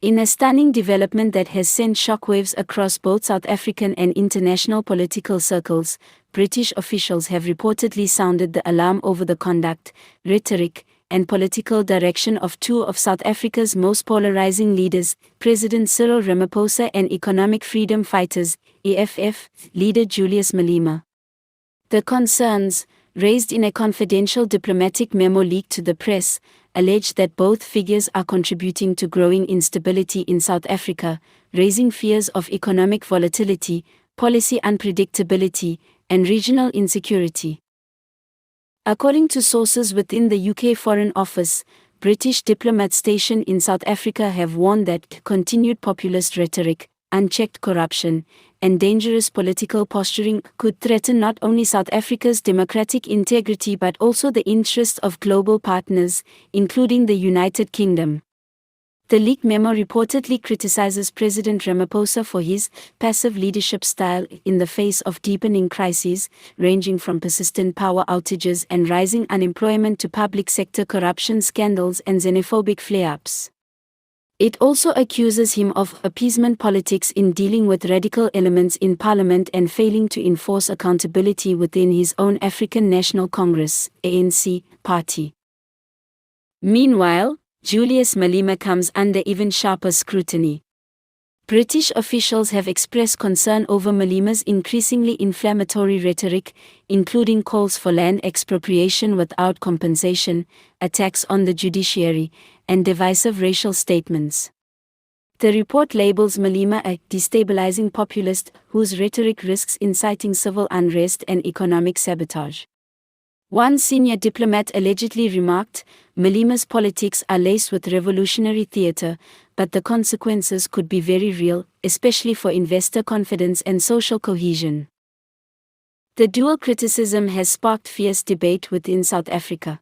In a stunning development that has sent shockwaves across both South African and international political circles, British officials have reportedly sounded the alarm over the conduct, rhetoric, and political direction of two of South Africa's most polarizing leaders, President Cyril Ramaphosa and economic freedom fighters, EFF, leader Julius Malema. The concerns, raised in a confidential diplomatic memo leaked to the press, allege that both figures are contributing to growing instability in South Africa, raising fears of economic volatility, policy unpredictability, and regional insecurity. According to sources within the UK Foreign Office, British diplomats stationed in South Africa have warned that continued populist rhetoric, unchecked corruption, and dangerous political posturing could threaten not only South Africa's democratic integrity but also the interests of global partners, including the United Kingdom. The leaked memo reportedly criticizes President Ramaphosa for his passive leadership style in the face of deepening crises, ranging from persistent power outages and rising unemployment to public sector corruption scandals and xenophobic flare-ups. It also accuses him of appeasement politics in dealing with radical elements in parliament and failing to enforce accountability within his own African National Congress (ANC) party. Meanwhile, Julius Malema comes under even sharper scrutiny. British officials have expressed concern over Malema's increasingly inflammatory rhetoric, including calls for land expropriation without compensation, attacks on the judiciary, and divisive racial statements. The report labels Malema a destabilizing populist whose rhetoric risks inciting civil unrest and economic sabotage. One senior diplomat allegedly remarked, "Malema's politics are laced with revolutionary theater, but the consequences could be very real, especially for investor confidence and social cohesion." The dual criticism has sparked fierce debate within South Africa.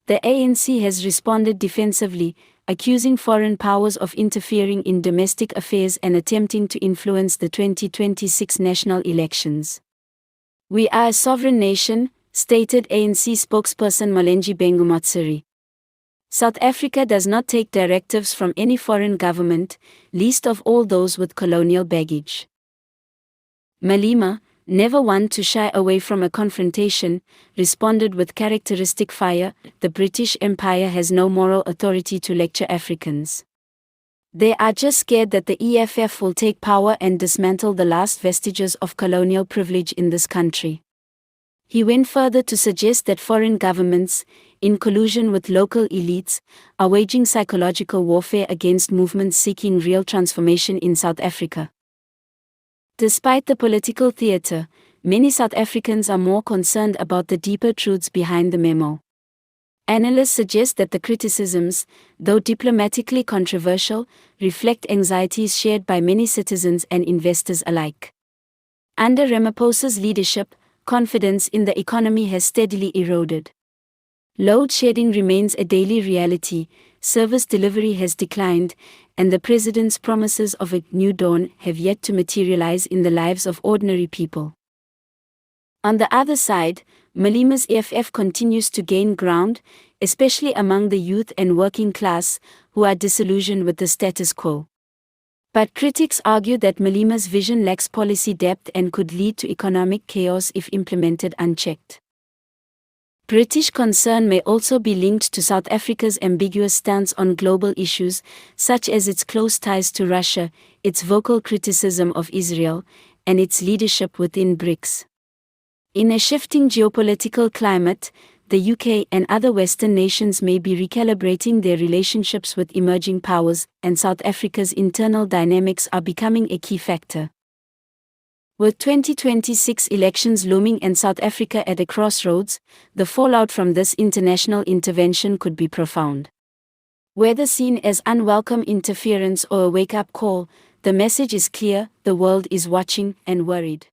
The ANC has responded defensively, accusing foreign powers of interfering in domestic affairs and attempting to influence the 2026 national elections. "We are a sovereign nation," stated ANC spokesperson Molenji Bengumatsiri. "South Africa does not take directives from any foreign government, least of all those with colonial baggage." Malema, never one to shy away from a confrontation, responded with characteristic fire, "The British Empire has no moral authority to lecture Africans. They are just scared that the EFF will take power and dismantle the last vestiges of colonial privilege in this country." He went further to suggest that foreign governments, in collusion with local elites, are waging psychological warfare against movements seeking real transformation in South Africa. Despite the political theater, many South Africans are more concerned about the deeper truths behind the memo. Analysts suggest that the criticisms, though diplomatically controversial, reflect anxieties shared by many citizens and investors alike. Under Ramaphosa's leadership, confidence in the economy has steadily eroded. Load shedding remains a daily reality, service delivery has declined, and the president's promises of a new dawn have yet to materialize in the lives of ordinary people. On the other side, Malema's EFF continues to gain ground, especially among the youth and working class, who are disillusioned with the status quo. But critics argue that Malema's vision lacks policy depth and could lead to economic chaos if implemented unchecked. British concern may also be linked to South Africa's ambiguous stance on global issues, such as its close ties to Russia, its vocal criticism of Israel, and its leadership within BRICS. In a shifting geopolitical climate, the UK and other Western nations may be recalibrating their relationships with emerging powers, and South Africa's internal dynamics are becoming a key factor. With 2026 elections looming and South Africa at a crossroads, the fallout from this international intervention could be profound. Whether seen as unwelcome interference or a wake-up call, the message is clear: the world is watching and worried.